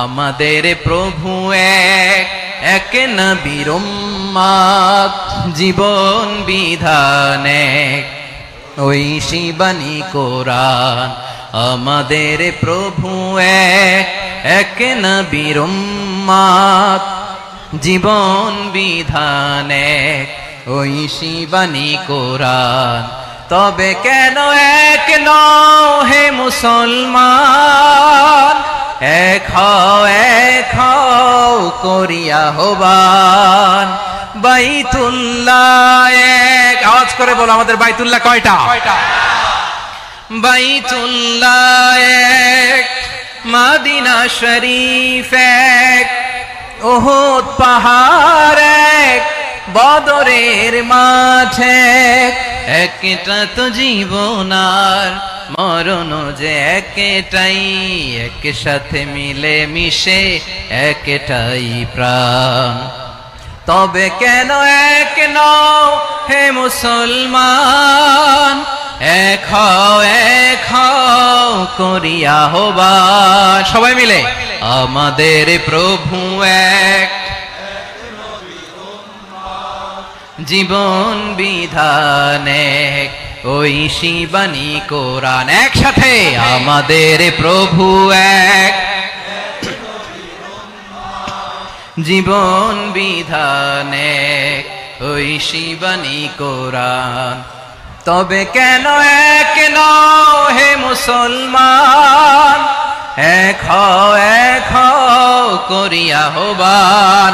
আমাদের প্রভু এক, এক নবীর উম্মত, জীবন বিধান এক, ঐশী বাণী কোরআন। আমাদের প্রভু এক, এক নবীর উম্মত, জীবন বিধান এক, ঐশী বাণী কোরআন। তবে কেন এক নও হে মুসলমান, এক হও করিয়া আহ্বান। বাইতুল্লাহ এক, আওয়াজ করে বলো আমাদের বাইতুল্লাহ কয়টা? বাইতুল্লাহ এক, মদিনা শরীফ এক, উহুদ পাহাড় এক, বদরের মাঠ এক। একটা তো জীবন আর মরণ যে একটাই, একসাথে মিলে মিশে একটাই প্রাণ। তবে কেন এক নও হে মুসলমান, এক হও করিয়া আহ্বান। সবাই মিলে আমাদের প্রভু এক, জীবন বিধান এক, ঐশী বাণী কোরআন। একসাথে আমাদের প্রভু এক, জীবন বিধান এক, ঐশী বাণী কোরআন। তবে কেন এক নও হে মুসলমান, এক হও করিয়া আহ্বান।